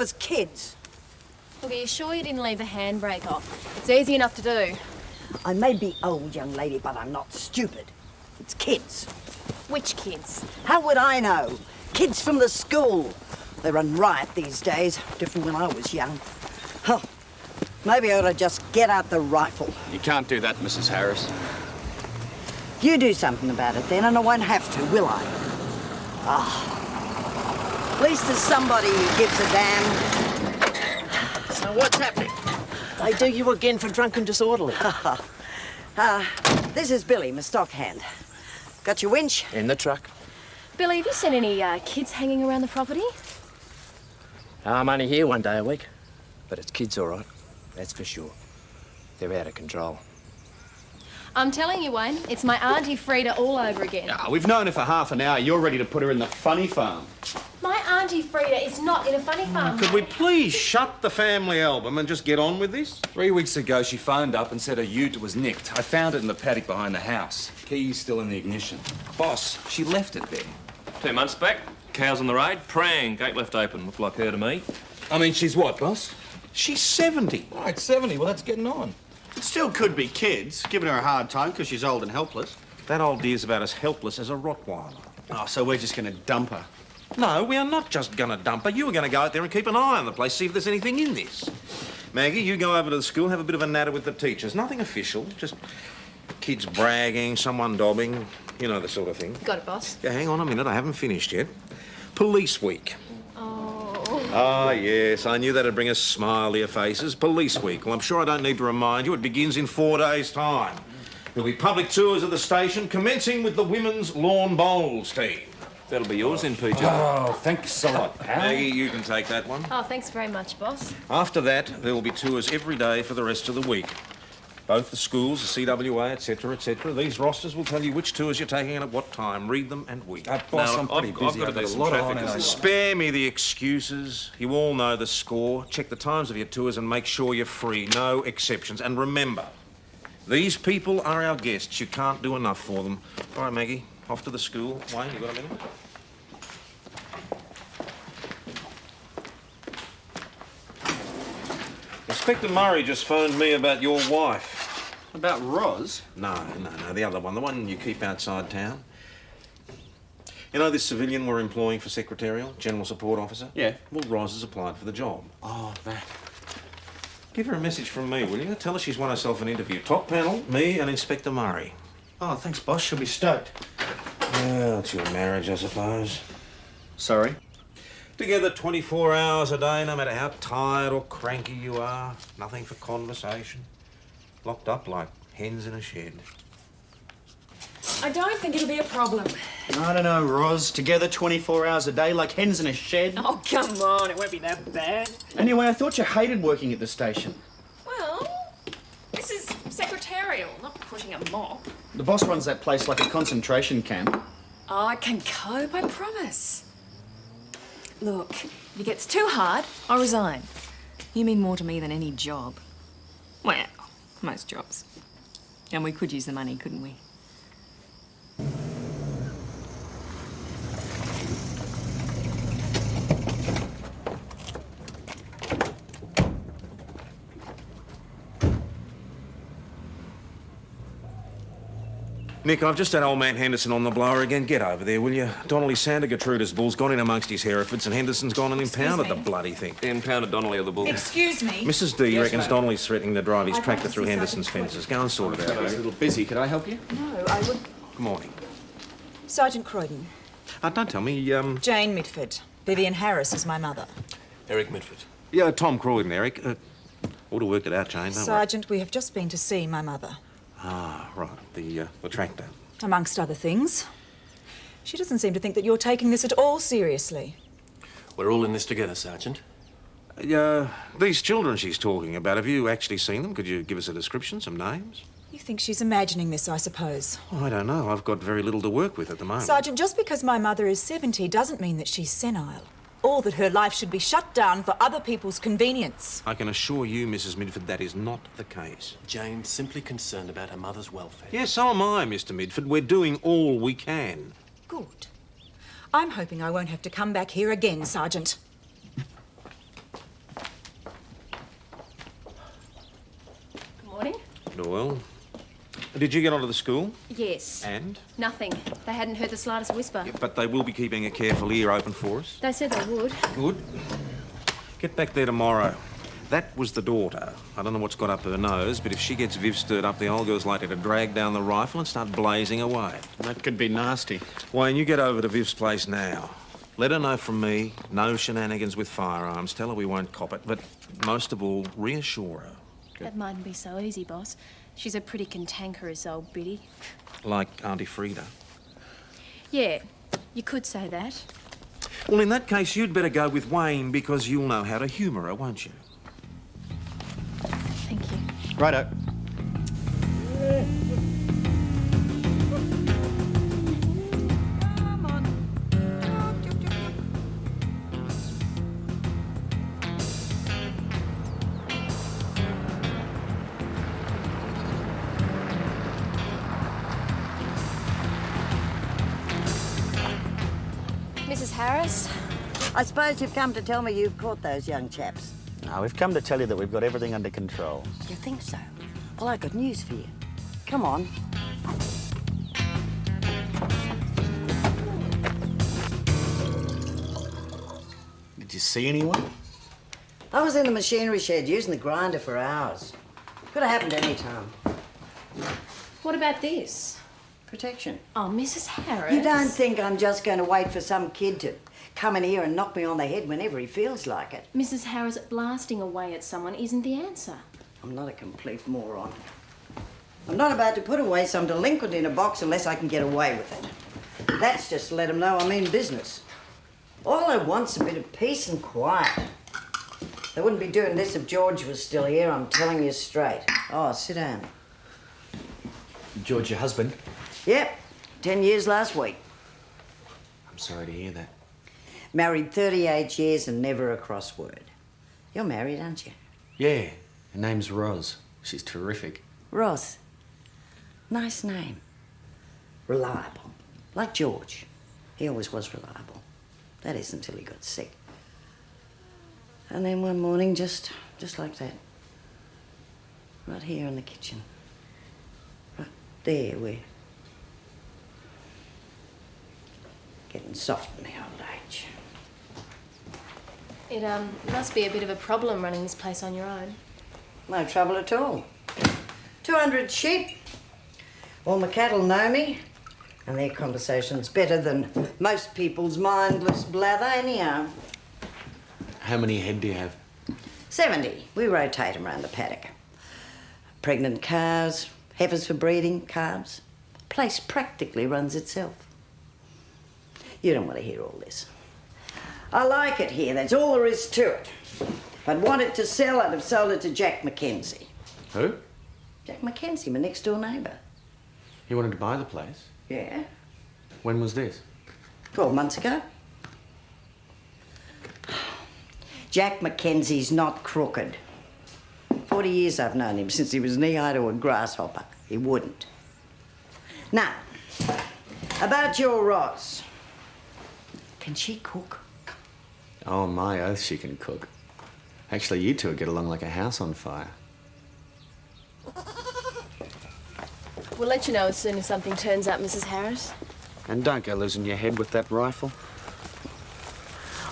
was kids. Look, are you sure you didn't leave the handbrake off? It's easy enough to do. I may be old, young lady, but I'm not stupid. It's kids. Which kids? How would I know? Kids from the school. They run riot these days. Different when I was young. Oh, maybe I ought to just get out the rifle. You can't do that, Mrs. Harris. You do something about it then, and I won't have to, will I? At least there's somebody who gives a damn. So what's happening? They do you again for drunken disorderly. This is Billy, my stockhand. Got your winch? In the truck. Billy, have you seen any kids hanging around the property? I'm only here one day a week. But it's kids, all right. That's for sure. They're out of control. I'm telling you, Wayne, it's my Auntie Frida all over again. Yeah, we've known her for half an hour. You're ready to put her in the funny farm. My Auntie Frida is not in a funny farm. Could we please shut the family album and just get on with this? 3 weeks ago, she phoned up and said her ute was nicked. I found it in the paddock behind the house. Key's still in the ignition. Boss, she left it there. 2 months back, cows on the road, praying, gate left open. Looked like her to me. I mean, she's what, boss? She's 70. Right, 70. Well, that's getting on. It still could be kids, giving her a hard time because she's old and helpless. That old dear's about as helpless as a Rottweiler. Oh, so we're just going to dump her. No, we are not just going to dump her. You are going to go out there and keep an eye on the place, see if there's anything in this. Maggie, you go over to the school, have a bit of a natter with the teachers. Nothing official, just kids bragging, someone dobbing, you know, the sort of thing. Got it, boss. Yeah, hang on a minute, I haven't finished yet. Police Week. Oh. Ah, yes, I knew that'd bring a smile to your faces. Police Week. Well, I'm sure I don't need to remind you, it begins in 4 days' time. There'll be public tours of the station, commencing with the women's lawn bowls team. That'll be yours then, PJ. Oh, thanks a lot, pal. Maggie, you can take that one. Oh, thanks very much, boss. After that, there will be tours every day for the rest of the week. Both the schools, the CWA, etc., etc. These rosters will tell you which tours you're taking and at what time. Read them and weep. Boss, No, I'm pretty I've busy. got to I've do got a some lot traffic on. as well. Spare me the excuses. You all know the score. Check the times of your tours and make sure you're free. No exceptions. And remember, these people are our guests. You can't do enough for them. All right, Maggie, off to the school. Wayne, you got a minute? Inspector Murray just phoned me about your wife. About Roz? No, the other one. The one you keep outside town. You know this civilian we're employing for secretarial, general support officer? Yeah. Well, Roz has applied for the job. Oh, that. Give her a message from me, will you? Tell her she's won herself an interview. Top panel, me and Inspector Murray. Oh, thanks, boss. She'll be stoked. Well, it's your marriage, I suppose. Sorry? Together 24 hours a day, no matter how tired or cranky you are. Nothing for conversation. Locked up like hens in a shed. I don't think it'll be a problem. I don't know, Roz. Together 24 hours a day like hens in a shed. Oh, come on, it won't be that bad. Anyway, I thought you hated working at the station. Well, this is secretarial, not pushing a mop. The boss runs that place like a concentration camp. I can cope, I promise. Look, if it gets too hard, I'll resign. You mean more to me than any job. Well, most jobs. And we could use the money, couldn't we? Nick, I've just had old man Henderson on the blower again. Get over there, will you? Donnelly Santa Gertruda's bull's gone in amongst his Herefords and Henderson's gone and impounded the bloody thing. Impounded Donnelly of the bull. Excuse me. Mrs. D reckons ma'am. Donnelly's threatening to drive his I'd tractor like to through see Henderson's Sergeant fences. Go and sort it I was a out. little busy. Could I help you? No, I would. Good morning. Sergeant Croydon. Don't tell me, Jane Mitford. Vivian Harris is my mother. Eric Mitford. Yeah, Tom Croydon, Eric. Ought to work it out, Jane, don't Sergeant, we have just been to see my mother. we? Ah, right. The tractor. Amongst other things. She doesn't seem to think that you're taking this at all seriously. We're all in this together, Sergeant. These children she's talking about, have you actually seen them? Could you give us a description, some names? You think she's imagining this, I suppose. Oh, I don't know. I've got very little to work with at the moment. Sergeant, just because my mother is 70 doesn't mean that she's senile. Or that her life should be shut down for other people's convenience. I can assure you, Mrs. Midford, that is not the case. Jane's simply concerned about her mother's welfare. Yes, so am I, Mr. Midford. We're doing all we can. Good. I'm hoping I won't have to come back here again, Sergeant. well. Did you get onto the school? Yes. And? Nothing. They hadn't heard the slightest whisper. Yeah, but they will be keeping a careful ear open for us. They said they would. Good. Get back there tomorrow. That was the daughter. I don't know what's got up her nose, but if she gets Viv stirred up, the old girl's likely to drag down the rifle and start blazing away. That could be nasty. Wayne, you get over to Viv's place now. Let her know from me, no shenanigans with firearms. Tell her we won't cop it, but most of all, reassure her. That mightn't be so easy, boss. She's a pretty cantankerous old biddy. Like Auntie Frida. Yeah, you could say that. Well, in that case, you'd better go with Wayne because you'll know how to humour her, won't you? Thank you. Righto. Mrs. Harris? I suppose you've come to tell me you've caught those young chaps. Now, we've come to tell you that we've got everything under control. You think so? Well, I've got news for you. Come on. Did you see anyone? I was in the machinery shed using the grinder for hours. Could have happened any time. What about this? Protection. Oh, Mrs. Harris. You don't think I'm just going to wait for some kid to come in here and knock me on the head whenever he feels like it? Mrs. Harris, blasting away at someone isn't the answer. I'm not a complete moron. I'm not about to put away some delinquent in a box unless I can get away with it. That's just to let them know I mean business. All I want's a bit of peace and quiet. They wouldn't be doing this if George was still here, I'm telling you straight. Oh, sit down. George, your husband? Yep, 10 years last week. I'm sorry to hear that. Married 38 years and never a cross word. You're married, aren't you? Yeah, her name's Roz. She's terrific. Roz. Nice name. Reliable. Like George. He always was reliable. That is until he got sick. And then one morning, just like that. Right here in the kitchen. Right there, where... Getting soft in the old age. It must be a bit of a problem running this place on your own. No trouble at all. 200 sheep. All my cattle know me, and their conversation's better than most people's mindless blather anyhow. How many head do you have? 70. We rotate them around the paddock. Pregnant cows, heifers for breeding, calves. Place practically runs itself. You don't want to hear all this. I like it here, that's all there is to it. If I'd wanted to sell, I'd have sold it to Jack Mackenzie. Who? Jack Mackenzie, my next door neighbour. He wanted to buy the place? Yeah. When was this? 12 months ago. Jack Mackenzie's not crooked. 40 years I've known him, since he was knee-high to a grasshopper. He wouldn't. Now, about your Roz. Can she cook? Oh, my oath, she can cook. Actually, you two would get along like a house on fire. We'll let you know as soon as something turns up, Mrs. Harris. And don't go losing your head with that rifle.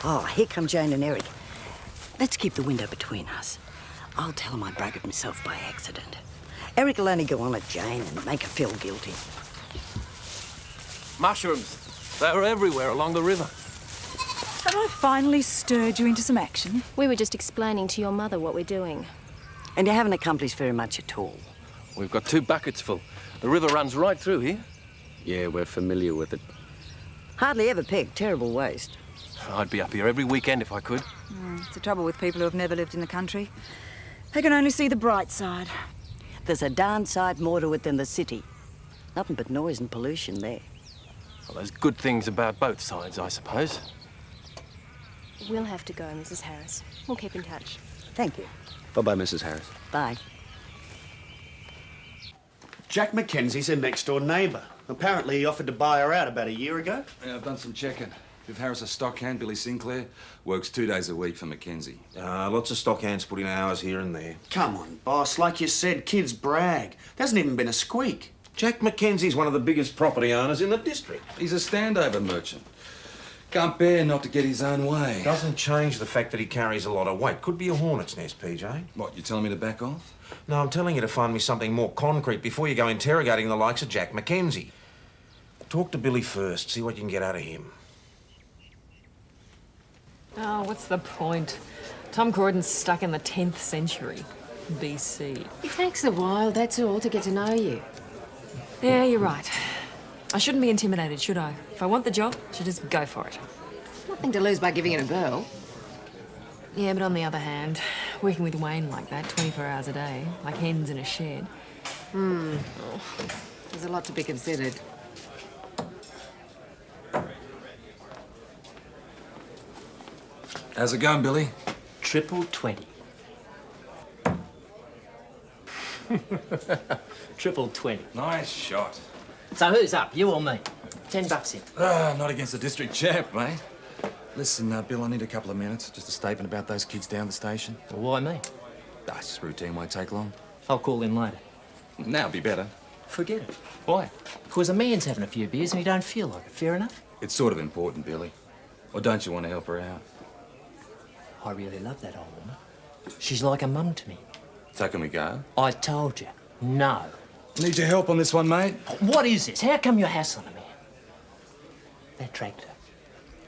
Oh, here come Jane and Eric. Let's keep the window between us. I'll tell them I broke it myself by accident. Eric will only go on at Jane and make her feel guilty. Mushrooms. They were everywhere along the river. Have I finally stirred you into some action? We were just explaining to your mother what we're doing. And you haven't accomplished very much at all. We've got 2 buckets full. The river runs right through here. Yeah, we're familiar with it. Hardly ever pig, terrible waste. I'd be up here every weekend if I could. It's the trouble with people who have never lived in the country. They can only see the bright side. There's a darn sight more to it than the city. Nothing but noise and pollution there. Well, there's good things about both sides, I suppose. We'll have to go, Mrs. Harris. We'll keep in touch. Thank you. Bye-bye, Mrs. Harris. Bye. Jack Mackenzie's her next door neighbour. Apparently he offered to buy her out about a year ago. Yeah, I've done some checking. Viv Harris, a stockhand, Billy Sinclair, works 2 days a week for Mackenzie. Lots of stockhands put in hours here and there. Come on, boss. Like you said, kids brag. There hasn't even been a squeak. Jack Mackenzie's one of the biggest property owners in the district. He's a standover merchant. Can't bear not to get his own way. Doesn't change the fact that he carries a lot of weight. Could be a hornet's nest, PJ. What, you telling me to back off? No, I'm telling you to find me something more concrete before you go interrogating the likes of Jack Mackenzie. Talk to Billy first, see what you can get out of him. Oh, what's the point? Tom Croydon's stuck in the 10th century, BC. It takes a while, that's all, to get to know you. Yeah, you're right. I shouldn't be intimidated, should I? If I want the job, I should just go for it. Nothing to lose by giving it a go. Yeah, but on the other hand, working with Wayne like that, 24 hours a day, like hens in a shed. There's a lot to be considered. How's it going, Billy? Triple 20. Triple 20. Nice shot. So who's up, you or me? $10 in. Not against the district champ, mate. Listen, Bill, I need a couple of minutes. Just a statement about those kids down the station. Well, why me? It's just routine, won't take long. I'll call in later. Now'd be better. Forget it. Why? Because a man's having a few beers and he don't feel like it. Fair enough? It's sort of important, Billy. Or don't you want to help her out? I really love that old woman. She's like a mum to me. So can we go? I told you. No. Need your help on this one, mate? What is this? How come you're hassling me? That tractor.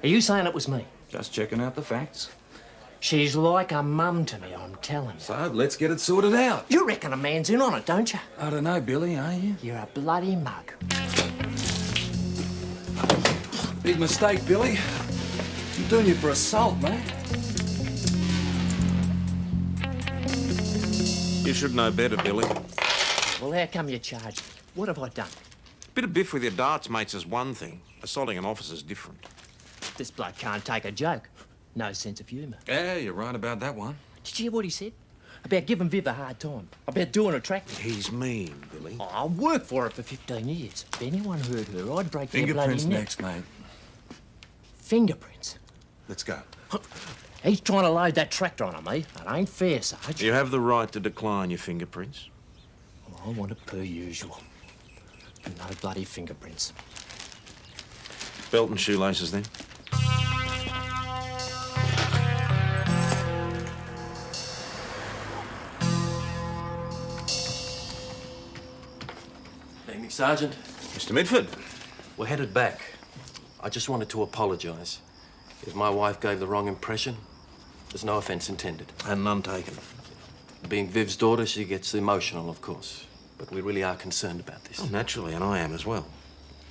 Are you saying it was me? Just checking out the facts. She's like a mum to me, I'm telling you. So let's get it sorted out. You reckon a man's in on it, don't you? I don't know, Billy, are you? You're a bloody mug. Big mistake, Billy. I'm doing you for assault, mate. You should know better, Billy. Well, how come you charge me? What have I done? Bit of biff with your darts, mates, is one thing. Assaulting an officer's different. This bloke can't take a joke. No sense of humour. Yeah, you're right about that one. Did you hear what he said? About giving Viv a hard time. About doing a tractor. He's mean, Billy. I worked for her for 15 years. If anyone heard her, I'd break their bloody Fingerprints neck. next, mate. Fingerprints? Let's go. He's trying to load that tractor on me. That ain't fair, Sarge. You have the right to decline your fingerprints. Well, I want it per usual. No bloody fingerprints. Belt and shoelaces, then. Evening, Sergeant. Mr. Midford. We're headed back. I just wanted to apologise. If my wife gave the wrong impression, there's no offence intended. And none taken. Being Viv's daughter, she gets emotional, of course. But we really are concerned about this. Oh, naturally, and I am as well.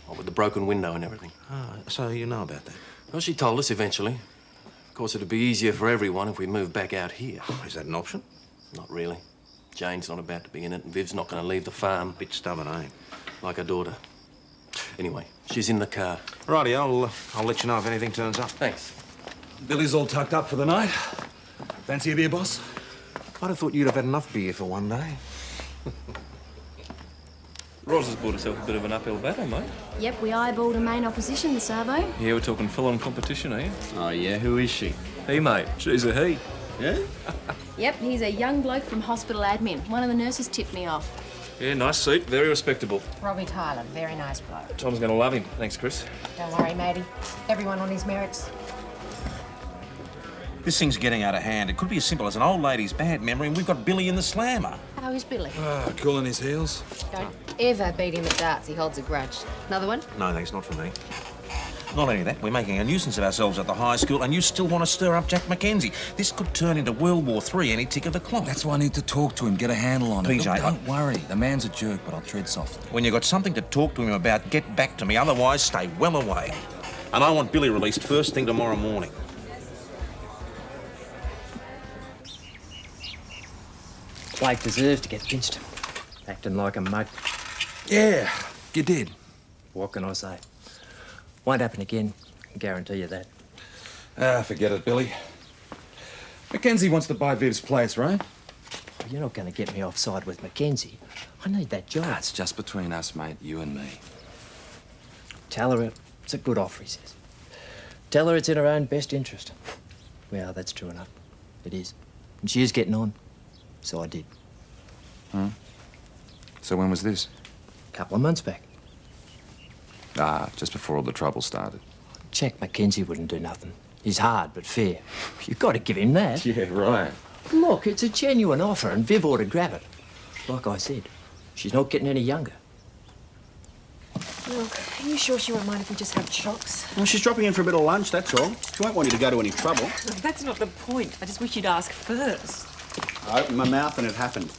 What with the broken window and everything. Ah, so you know about that? Well, she told us eventually. Of course, it'd be easier for everyone if we moved back out here. Oh, is that an option? Not really. Jane's not about to be in it, and Viv's not going to leave the farm. Bit stubborn, eh? Like her daughter. Anyway, she's in the car. Righty, I'll let you know if anything turns up. Thanks. Billy's all tucked up for the night. Fancy a beer, boss? I'd have thought you'd have had enough beer for one day. Roz has bought herself a bit of an uphill battle, mate. Yep, we eyeballed a main opposition, the Savo. Yeah, we're talking full-on competition, are you? Oh, yeah? Who is she? He, mate. She's a he. Yeah? Yep, he's a young bloke from hospital admin. One of the nurses tipped me off. Yeah, nice seat. Very respectable. Robbie Tyler, very nice bloke. Tom's going to love him. Thanks, Chris. Don't worry, matey. Everyone on his merits. This thing's getting out of hand. It could be as simple as an old lady's bad memory and we've got Billy in the slammer. How is Billy? Cooling his heels. Don't ever beat him at darts. He holds a grudge. Another one? No, thanks, not for me. Not only that, we're making a nuisance of ourselves at the high school and you still want to stir up Jack Mackenzie. This could turn into World War III any tick of the clock. That's why I need to talk to him, get a handle on it. PJ, Look, don't worry. The man's a jerk, but I'll tread softly. When you've got something to talk to him about, get back to me. Otherwise, stay well away. And I want Billy released first thing tomorrow morning. Blake deserves to get pinched. Acting like a mug. Yeah, you did. What can I say? Won't happen again. I can guarantee you that. Forget it, Billy. Mackenzie wants to buy Viv's place, right? Well, you're not going to get me offside with Mackenzie. I need that job. That's just between us, mate. You and me. Tell her it's a good offer, he says. Tell her it's in her own best interest. Well, that's true enough. It is. And she is getting on. So I did. Hmm? So when was this? A couple of months back. Ah, just before all the trouble started. Jack Mackenzie wouldn't do nothing. He's hard but fair. You've got to give him that. Yeah, right. Look, it's a genuine offer and Viv ought to grab it. Like I said, she's not getting any younger. Look, are you sure she won't mind if we just have chocs? Well, she's dropping in for a bit of lunch, that's all. She won't want you to go to any trouble. Look, that's not the point. I just wish you'd ask first. I opened my mouth and it happened.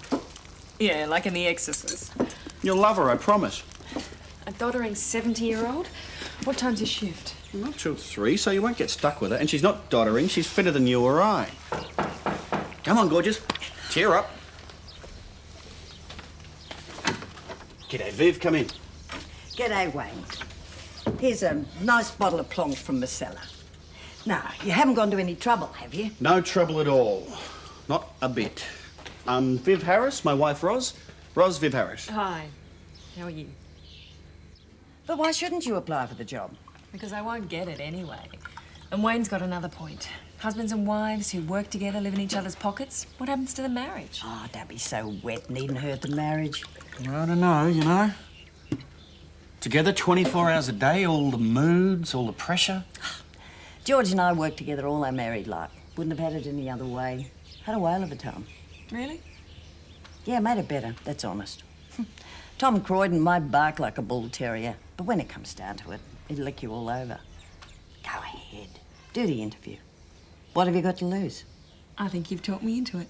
Yeah, like in The Exorcist. You'll love her, I promise. A doddering 70-year-old? What time's your shift? Well, not till 3, so you won't get stuck with her. And she's not doddering, she's fitter than you or I. Come on, gorgeous. Cheer up. G'day, Viv, come in. G'day, Wayne. Here's a nice bottle of plonk from the cellar. Now, you haven't gone to any trouble, have you? No trouble at all. Not a bit. Viv Harris, my wife Roz. Roz, Viv Harris. Hi. How are you? But why shouldn't you apply for the job? Because I won't get it anyway. And Wayne's got another point. Husbands and wives who work together, live in each other's pockets. What happens to the marriage? Oh, don't be so wet. Needn't hurt the marriage. I don't know, you know. Together 24 hours a day, all the moods, all the pressure. George and I worked together all our married life. Wouldn't have had it any other way. Had a whale of a time. Really? Yeah, made it better, that's honest. Tom Croydon might bark like a bull terrier, but when it comes down to it, he'd lick you all over. Go ahead, do the interview. What have you got to lose? I think you've talked me into it.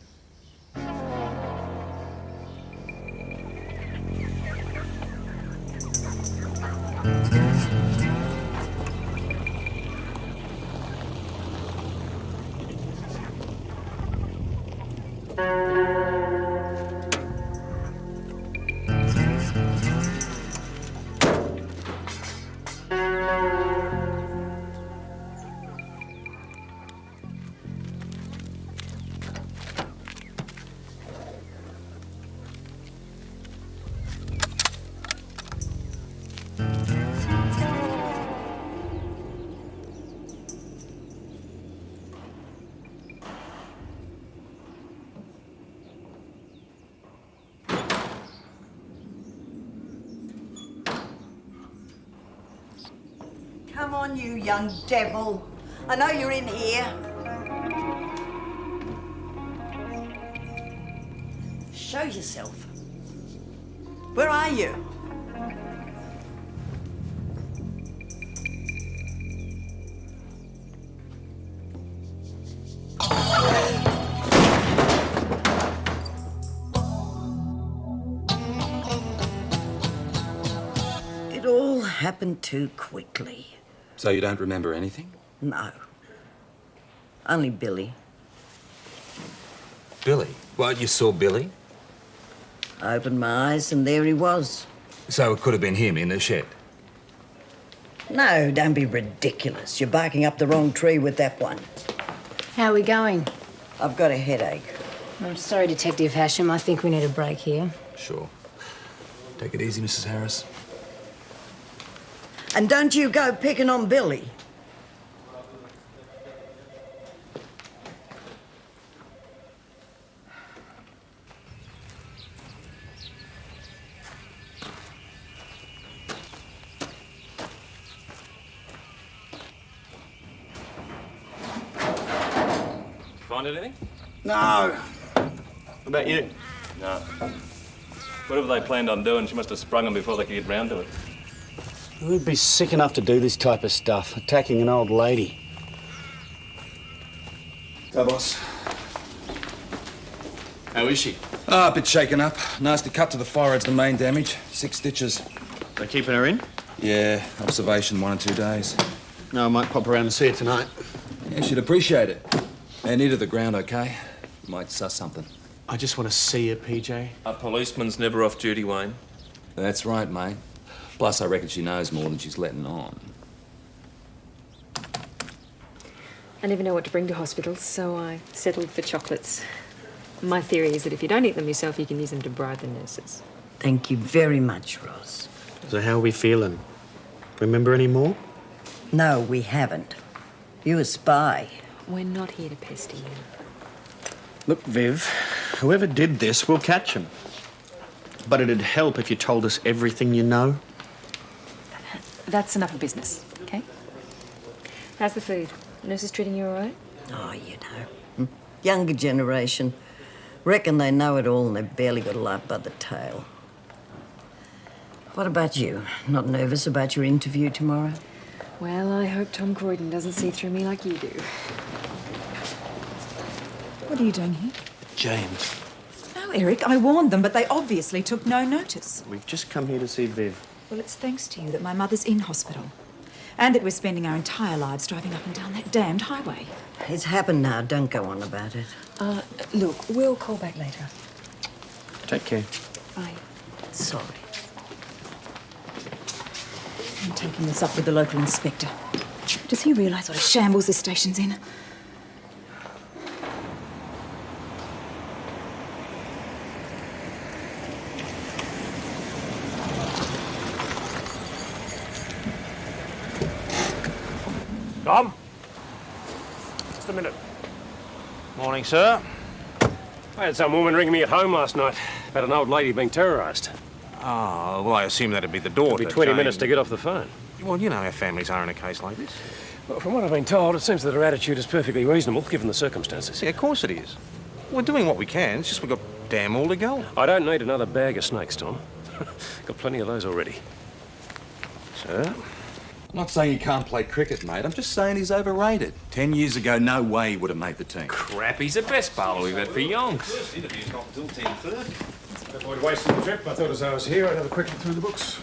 Come on, you young devil. I know you're in here. Show yourself. Where are you? It all happened too quickly. So you don't remember anything? No. Only Billy. Billy? Well, you saw Billy? I opened my eyes and there he was. So it could have been him in the shed? No, don't be ridiculous. You're barking up the wrong tree with that one. How are we going? I've got a headache. I'm sorry, Detective Hasham. I think we need a break here. Sure. Take it easy, Mrs. Harris. And don't you go picking on Billy. Find anything? No. What about you? No. Whatever they planned on doing, she must have sprung them before they could get round to it. Who'd be sick enough to do this type of stuff, attacking an old lady? So, boss. How is she? Ah, a bit shaken up. Nasty cut to the forehead's the main damage. 6 stitches. They keeping her in? Yeah, observation 1 or 2 days. No, I might pop around and see her tonight. Yeah, she'd appreciate it. And near to the ground, okay? Might suss something. I just want to see her, PJ. A policeman's never off duty, Wayne. That's right, mate. Plus, I reckon she knows more than she's letting on. I never know what to bring to hospitals, so I settled for chocolates. My theory is that if you don't eat them yourself, you can use them to bribe the nurses. Thank you very much, Roz. So how are we feeling? Remember any more? No, we haven't. You a spy? We're not here to pester you. Look, Viv, whoever did this will catch him. But it'd help if you told us everything you know. That's enough of business, okay? How's the food? Nurses treating you all right? Oh, younger generation. Reckon they know it all and they've barely got a life by the tail. What about you? Not nervous about your interview tomorrow? Well, I hope Tom Croydon doesn't see through me like you do. What are you doing here? James. No, Eric, I warned them, but they obviously took no notice. We've just come here to see Viv. Well, it's thanks to you that my mother's in hospital. And that we're spending our entire lives driving up and down that damned highway. It's happened now. Don't go on about it. Look, we'll call back later. Take care. Bye. Sorry. I'm taking this up with the local inspector. Does he realise what a shambles this station's in? Tom? Just a minute. Morning, sir. I had some woman ringing me at home last night about an old lady being terrorised. Oh, well, I assume that'd be the daughter. It'll be 20 Jane. minutes to get off the phone. Well, you know how families are in a case like this. Well, from what I've been told, it seems that her attitude is perfectly reasonable, given the circumstances. Yeah, of course it is. We're doing what we can. It's just we've got damn all to go. I don't need another bag of snakes, Tom. Got plenty of those already. Sir? I'm not saying he can't play cricket, mate. I'm just saying he's overrated. 10 years ago, no way he would have made the team. Crap, he's the best bowler we've had for yonks. First interview's not until 10:30. To avoid wasting the trip, I thought as I was here, I'd have a quick look through the books.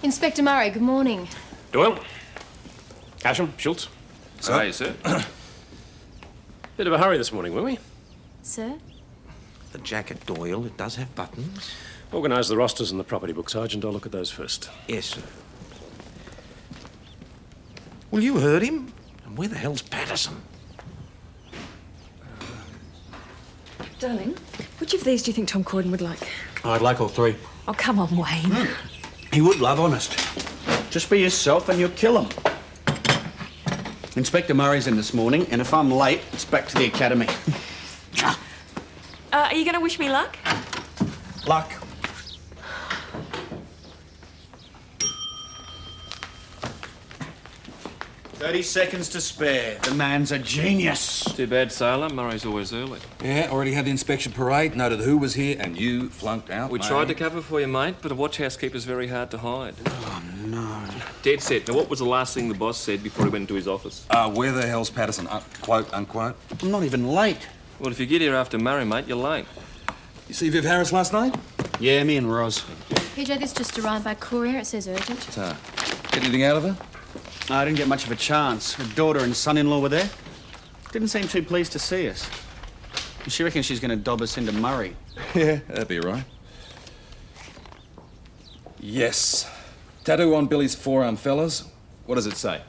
Inspector Murray, good morning. Doyle? Asham? Schultz? Hi, sir. Bit of a hurry this morning, were we? Sir? The jacket, Doyle, it does have buttons. Organise the rosters and the property book, Sergeant. I'll look at those first. Yes, sir. Well, you heard him. And where the hell's Patterson? Darling, which of these do you think Tom Croydon would like? I'd like all three. Oh, come on, Wayne. He would, love, honest. Just be yourself and you'll kill him. Inspector Murray's in this morning, and if I'm late, it's back to the academy. Are you going to wish me luck? Luck. $30 to spare. The man's a genius. Too bad, sailor. Murray's always early. Yeah, already had the inspection parade, noted who was here, and you flunked out. We mate. tried to cover for you, mate, but a watch house keeper's very hard to hide. Oh, no. Dead set. Now, what was the last thing the boss said before he went into his office? Where the hell's Patterson? Quote, unquote. I'm not even late. Well, if you get here after Murray, mate, you're late. You see Viv Harris last night? Yeah, me and Roz. PJ, this just arrived by courier. It says urgent. Get anything out of her? I didn't get much of a chance. Her daughter and son-in-law were there. Didn't seem too pleased to see us. She reckons she's going to dob us into Murray. Yeah, that'd be right. Yes. Tattoo on Billy's forearm, fellas. What does it say?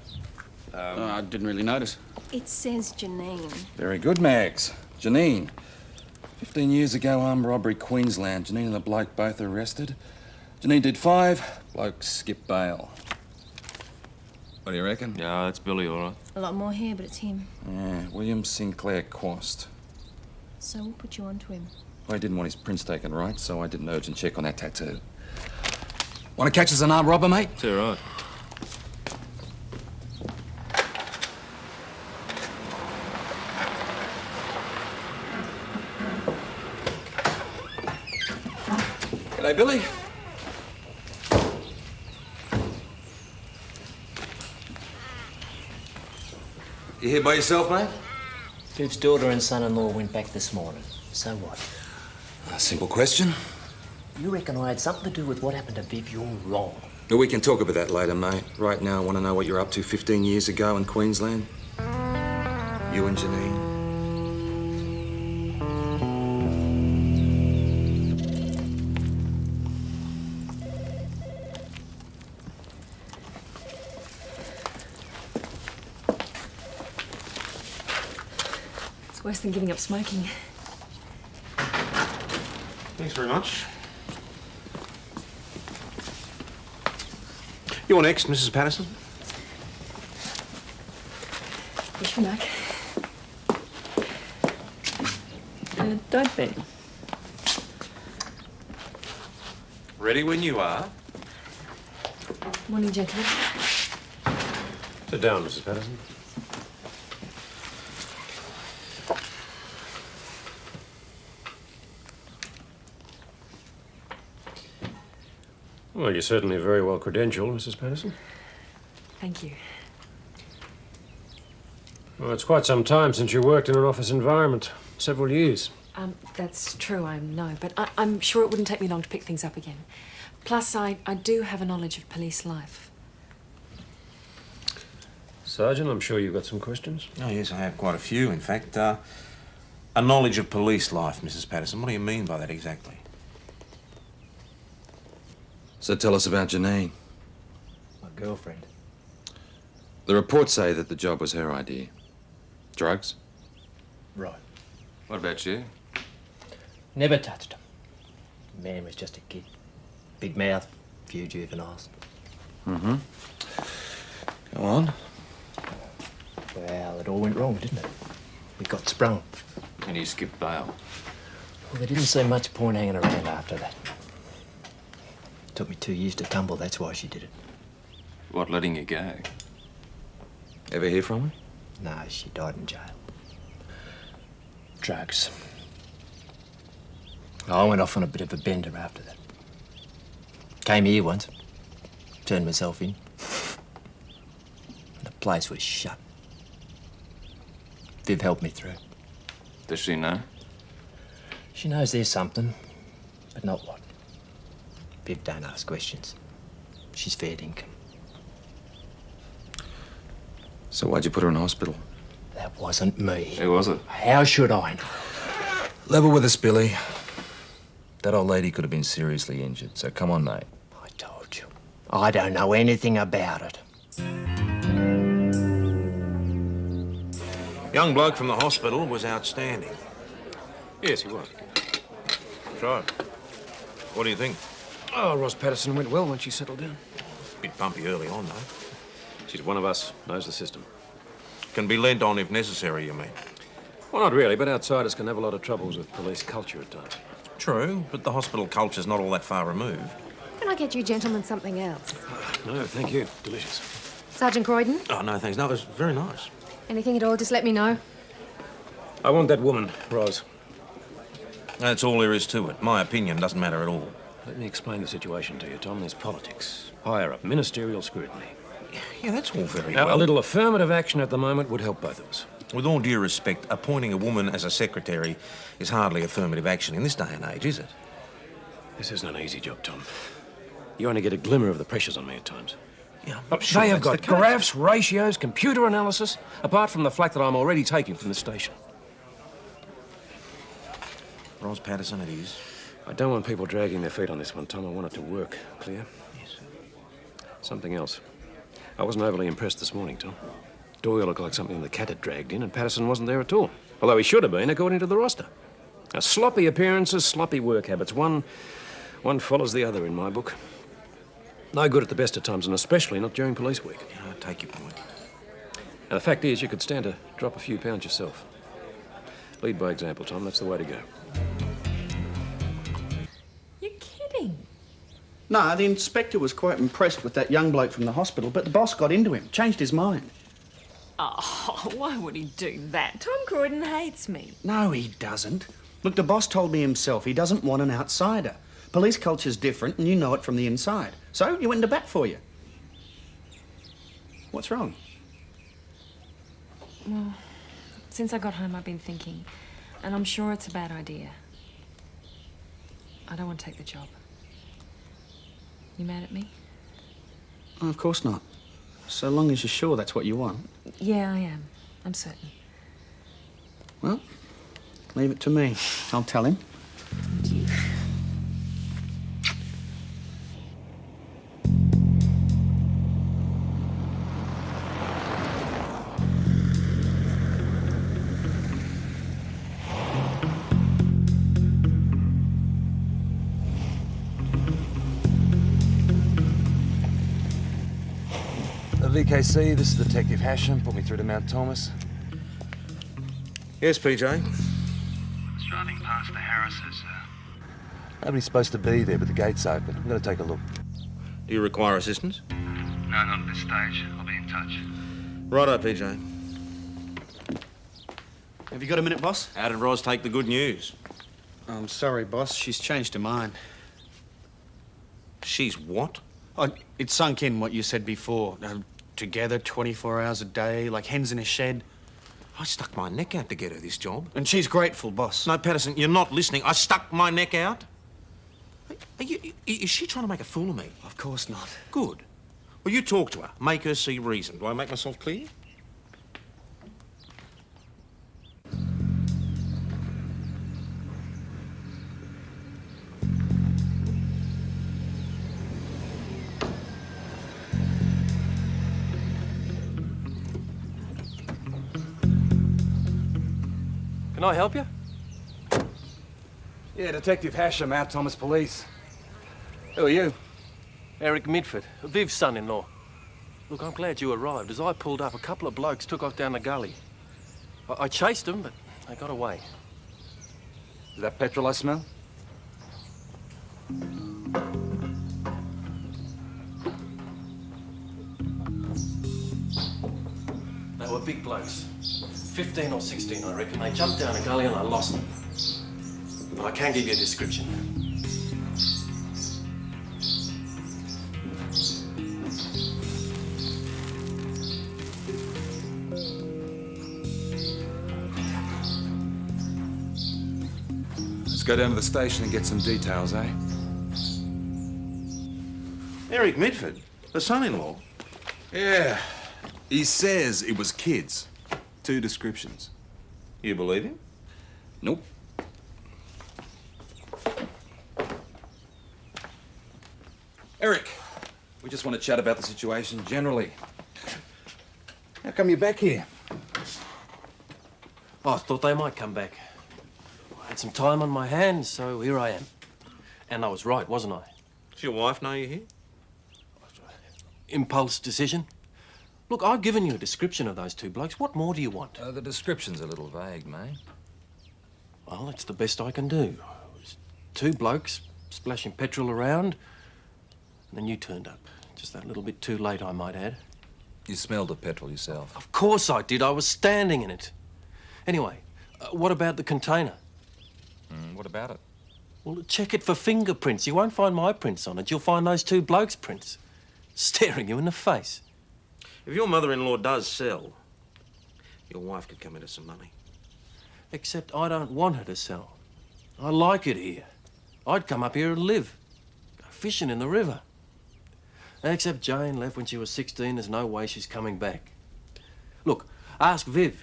I didn't really notice. It says Janine. Very good, Mags. Janine. 15 years ago, armed robbery, Queensland. Janine and the bloke both arrested. Janine did 5. Bloke skipped bail. What do you reckon? Yeah, that's Billy, all right. A lot more here, but it's him. Yeah, William Sinclair Quast. So we'll put you on to him. I didn't want his prints taken right, so I did an urgent check on that tattoo. Want to catch us an armed robber, mate? It's all right. G'day, Billy. You here by yourself, mate? Viv's daughter and son-in-law went back this morning. So what? A simple question. You reckon I had something to do with what happened to Viv? You're wrong. But we can talk about that later, mate. Right now, I want to know what you're up to 15 years ago in Queensland. You and Janine. It's worse than giving up smoking. Thanks very much. You're next, Mrs. Patterson. Push me back. Don't be. Ready when you are. Morning, gentlemen. Sit down, Mrs. Patterson. Well, you're certainly very well credentialed, Mrs. Patterson. Thank you. Well, it's quite some time since you worked in an office environment. Several years. That's true, I know, but I'm sure it wouldn't take me long to pick things up again. Plus, I do have a knowledge of police life. Sergeant, I'm sure you've got some questions. Oh, yes, I have quite a few, in fact. A knowledge of police life, Mrs. Patterson. What do you mean by that exactly? So tell us about Janine. My girlfriend. The reports say that the job was her idea. Drugs? Right. What about you? Never touched him. Man was just a kid. Big mouth, few juveniles. Mm-hmm. Go on. Well, it all went wrong, didn't it? We got sprung. And you skipped bail. Well, there didn't seem much point hanging around after that. Took me 2 years to tumble, that's why she did it. What, letting you go? Ever hear from her? No, she died in jail. Drugs. I went off on a bit of a bender after that. Came here once. Turned myself in. The place was shut. Viv helped me through. Does she know? She knows there's something, but not what. Viv don't ask questions. She's fair dinkum. So why'd you put her in hospital? That wasn't me. Who was it? How should I know? Level with us, Billy. That old lady could have been seriously injured, so come on, mate. I told you. I don't know anything about it. Young bloke from the hospital was outstanding. Yes, he was. Right. What do you think? Oh, Ross Patterson went well when she settled down. Bit bumpy early on, though. She's one of us, knows the system. Can be lent on if necessary, you mean? Well, not really, but outsiders can have a lot of troubles with police culture at times. True, but the hospital culture's not all that far removed. Can I get you gentlemen something else? No, thank you. Delicious. Sergeant Croydon? Oh, no, thanks. No, it was very nice. Anything at all, just let me know. I want that woman, Ros. That's all there is to it. My opinion doesn't matter at all. Let me explain the situation to you, Tom. There's politics. Higher up, ministerial scrutiny. Yeah, that's all very Now, well. a little affirmative action at the moment would help both of us. With all due respect, appointing a woman as a secretary is hardly affirmative action in this day and age, is it? This isn't an easy job, Tom. You only get a glimmer of the pressures on me at times. Yeah, They have got graphs, ratios, computer analysis, apart from the flack that I'm already taking from the station. Ros Patterson it is. I don't want people dragging their feet on this one, Tom. I want it to work. Clear? Yes. Something else. I wasn't overly impressed this morning, Tom. Doyle looked like something the cat had dragged in, and Patterson wasn't there at all. Although he should have been, according to the roster. Now, sloppy appearances, sloppy work habits. One follows the other in my book. No good at the best of times, and especially not during police week. Yeah, I take your point. Now, the fact is, you could stand to drop a few pounds yourself. Lead by example, Tom. That's the way to go. You're kidding. No, the inspector was quite impressed with that young bloke from the hospital, but the boss got into him, changed his mind. Oh, why would he do that? Tom Croydon hates me. No, he doesn't. Look, the boss told me himself he doesn't want an outsider. Police culture's different, and you know it from the inside. So you went into bat for you. What's wrong? Well, since I got home, I've been thinking, and I'm sure it's a bad idea. I don't want to take the job. You mad at me? Oh, of course not. So long as you're sure that's what you want. Yeah, I am. I'm certain. Well, leave it to me. I'll tell him. VKC, this is Detective Hashem. Put me through to Mount Thomas. Yes, PJ? I was driving past the Harrises. Nobody's supposed to be there, but the gate's open. I'm going to take a look. Do you require assistance? No, not at this stage. I'll be in touch. Righto, PJ. Have you got a minute, boss? How did Roz take the good news? I'm sorry, boss. She's changed her mind. She's what? Oh, it sunk in what you said before. Together 24 hours a day, like hens in a shed. I stuck my neck out to get her this job. And she's grateful, boss. No, Patterson, you're not listening. I stuck my neck out. Is she trying to make a fool of me? Of course not. Good. Well, you talk to her. Make her see reason. Do I make myself clear? Can I help you? Yeah, Detective Hashem, out Thomas Police. Who are you? Eric Midford, Viv's son-in-law. Look, I'm glad you arrived. As I pulled up, a couple of blokes took off down the gully. I chased them, but they got away. Is that petrol I smell? They were big blokes. 15 or 16, I reckon. They jumped down a gully and I lost them. But I can give you a description. Let's go down to the station and get some details, eh? Eric Midford, the son-in-law. Yeah. He says it was kids. 2 descriptions. You believe him? Nope. Eric, we just want to chat about the situation generally. How come you're back here? Oh, I thought they might come back. I had some time on my hands, so here I am. And I was right, wasn't I? Does your wife know you're here? Impulse decision. Look, I've given you a description of those 2 blokes. What more do you want? The description's a little vague, mate. Well, it's the best I can do. It was 2 blokes splashing petrol around, and then you turned up. Just that little bit too late, I might add. You smelled the petrol yourself. Of course I did. I was standing in it. Anyway, what about the container? What about it? Well, check it for fingerprints. You won't find my prints on it. You'll find those 2 blokes' prints. Staring you in the face. If your mother-in-law does sell, your wife could come into some money. Except I don't want her to sell. I like it here. I'd come up here and live. Go fishing in the river. Except Jane left when she was 16. There's no way she's coming back. Look, ask Viv.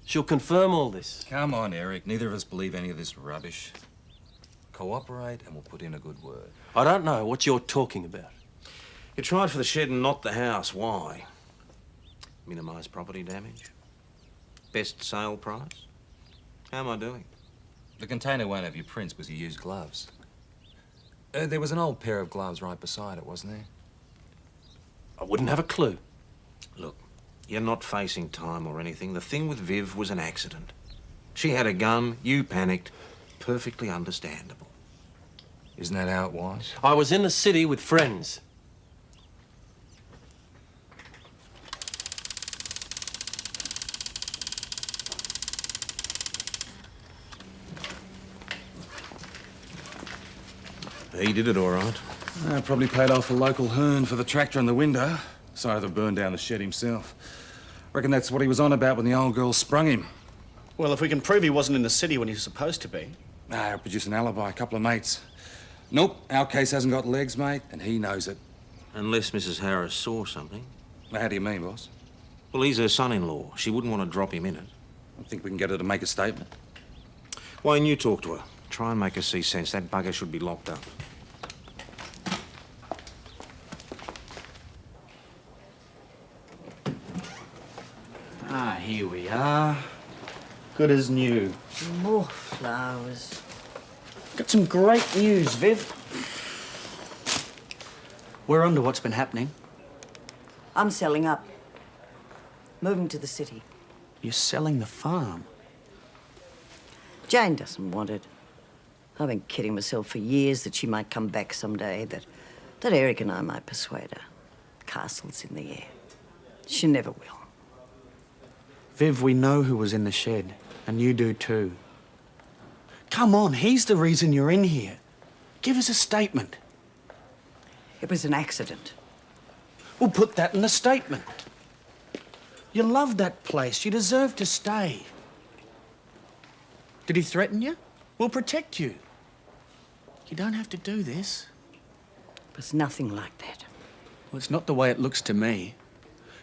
She'll confirm all this. Come on, Eric. Neither of us believe any of this rubbish. Cooperate and we'll put in a good word. I don't know what you're talking about. You tried for the shed and not the house. Why? Minimise property damage? Best sale price? How am I doing? The container won't have your prints because you used gloves. There was an old pair of gloves right beside it, wasn't there? I wouldn't have a clue. Look, you're not facing time or anything. The thing with Viv was an accident. She had a gun, you panicked. Perfectly understandable. Isn't that how it was? I was in the city with friends. He did it all right. Probably paid off a local hern for the tractor and the window. Sorry to burn down the shed himself. Reckon that's what he was on about when the old girl sprung him. Well, if we can prove he wasn't in the city when he was supposed to be. I'll produce an alibi, a couple of mates. Nope, our case hasn't got legs, mate, and he knows it. Unless Mrs. Harris saw something. How do you mean, boss? Well, he's her son-in-law. She wouldn't want to drop him in it. I think we can get her to make a statement. Wayne, you talk to her. Try and make her see sense. That bugger should be locked up. Here we are. Good as new. More flowers. Got some great news, Viv. We're onto what's been happening. I'm selling up. Moving to the city. You're selling the farm. Jane doesn't want it. I've been kidding myself for years that she might come back someday, that Eric and I might persuade her. Castle's in the air. She never will. Viv, we know who was in the shed, and you do too. Come on, he's the reason you're in here. Give us a statement. It was an accident. We'll put that in the statement. You love that place. You deserve to stay. Did he threaten you? We'll protect you. You don't have to do this. It was nothing like that. Well, it's not the way it looks to me.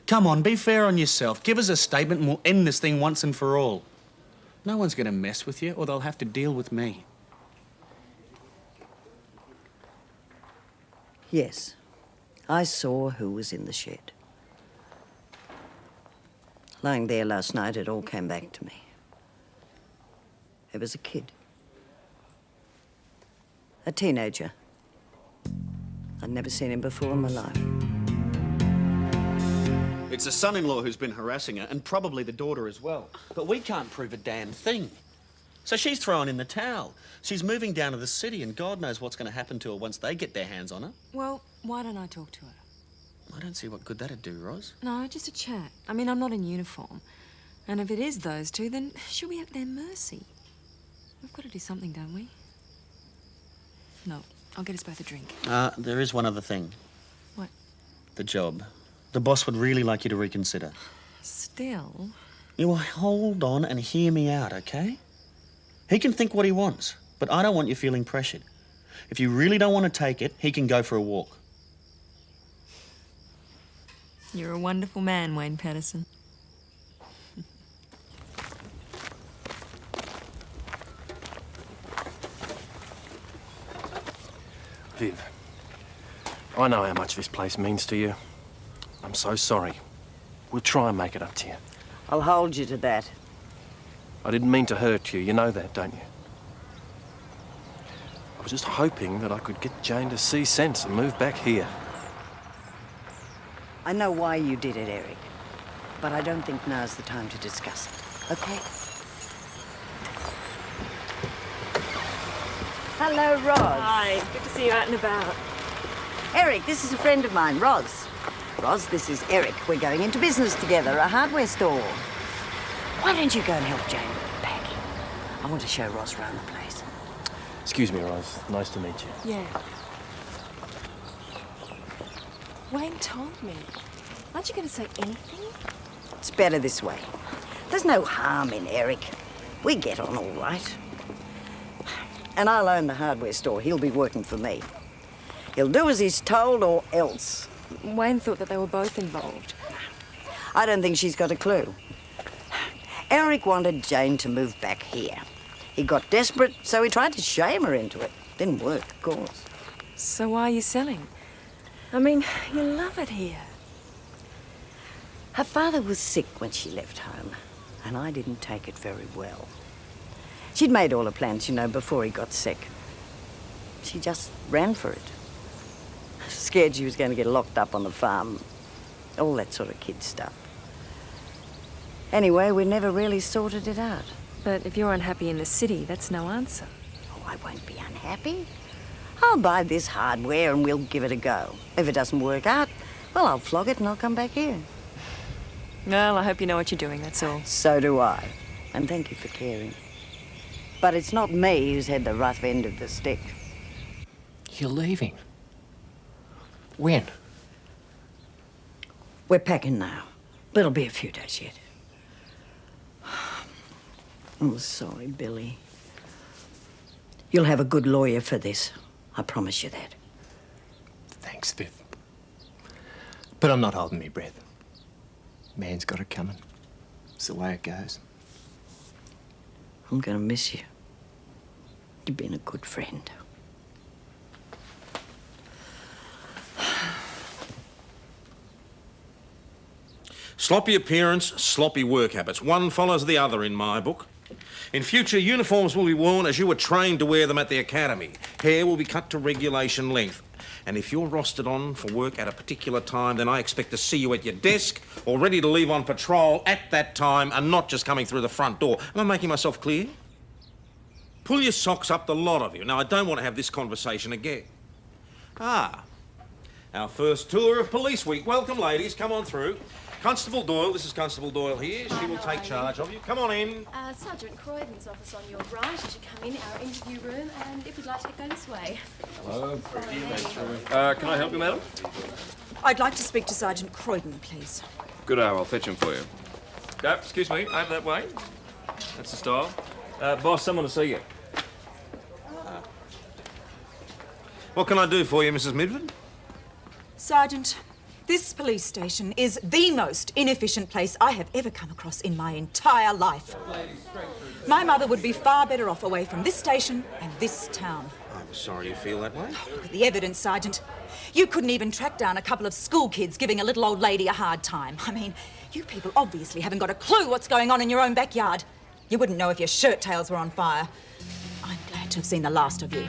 Come on, be fair on yourself. Give us a statement and we'll end this thing once and for all. No one's going to mess with you or they'll have to deal with me. Yes, I saw who was in the shed. Lying there last night, it all came back to me. It was a kid. A teenager. I'd never seen him before in my life. It's the son-in-law who's been harassing her, and probably the daughter as well. But we can't prove a damn thing. So she's throwing in the towel. She's moving down to the city, and God knows what's going to happen to her once they get their hands on her. Well, why don't I talk to her? I don't see what good that'd do, Ros. No, just a chat. I mean, I'm not in uniform. And if it is those two, then she'll be at their mercy. We've got to do something, don't we? No, I'll get us both a drink. There is one other thing. What? The job. The boss would really like you to reconsider. Still? You will hold on and hear me out, okay? He can think what he wants, but I don't want you feeling pressured. If you really don't want to take it, he can go for a walk. You're a wonderful man, Wayne Patterson. Viv, I know how much this place means to you. I'm so sorry. We'll try and make it up to you. I'll hold you to that. I didn't mean to hurt you. You know that, don't you? I was just hoping that I could get Jane to see sense and move back here. I know why you did it, Eric, but I don't think now's the time to discuss it, okay? Hello, Ros. Hi, good to see you out and about. Eric, this is a friend of mine, Ros. Ros, this is Eric. We're going into business together, a hardware store. Why don't you go and help Jane with the packing? I want to show Ros around the place. Excuse me, Ros. Nice to meet you. Yeah. Wayne told me. Aren't you going to say anything? It's better this way. There's no harm in Eric. We get on all right. And I'll own the hardware store. He'll be working for me. He'll do as he's told or else. Wayne thought that they were both involved. I don't think she's got a clue. Eric wanted Jane to move back here. He got desperate, so he tried to shame her into it. Didn't work, of course. So why are you selling? I mean, you love it here. Her father was sick when she left home, and I didn't take it very well. She'd made all her plans, you know, before he got sick. She just ran for it. Scared she was going to get locked up on the farm. All that sort of kid stuff. Anyway, we never really sorted it out. But if you're unhappy in the city, that's no answer. Oh, I won't be unhappy. I'll buy this hardware and we'll give it a go. If it doesn't work out, well, I'll flog it and I'll come back here. Well, I hope you know what you're doing, that's all. So do I. And thank you for caring. But it's not me who's had the rough end of the stick. You're leaving? When? We're packing now. But it'll be a few days yet. I'm sorry, Billy. You'll have a good lawyer for this. I promise you that. Thanks, Viv. But I'm not holding my breath. Man's got it coming. It's the way it goes. I'm gonna miss you. You've been a good friend. Sloppy appearance, sloppy work habits. One follows the other in my book. In future, uniforms will be worn as you were trained to wear them at the academy. Hair will be cut to regulation length. And if you're rostered on for work at a particular time, then I expect to see you at your desk or ready to leave on patrol at that time and not just coming through the front door. Am I making myself clear? Pull your socks up, the lot of you. Now, I don't want to have this conversation again. Ah, our first tour of Police Week. Welcome, ladies. Come on through. Constable Doyle, this is Constable Doyle here. She will take charge of you. Come on in. Sergeant Croydon's office on your right. You should come in our interview room, and if you'd like to go this way. Hello. Can I help you, madam? I'd like to speak to Sergeant Croydon, please. Good hour. I'll fetch him for you. Excuse me. Over that way. That's the style. Boss, someone to see you. What can I do for you, Mrs. Midford? Sergeant, this police station is the most inefficient place I have ever come across in my entire life. My mother would be far better off away from this station and this town. I'm sorry you feel that way. Look at the evidence, Sergeant. You couldn't even track down a couple of school kids giving a little old lady a hard time. I mean, you people obviously haven't got a clue what's going on in your own backyard. You wouldn't know if your shirt tails were on fire. I'm glad to have seen the last of you.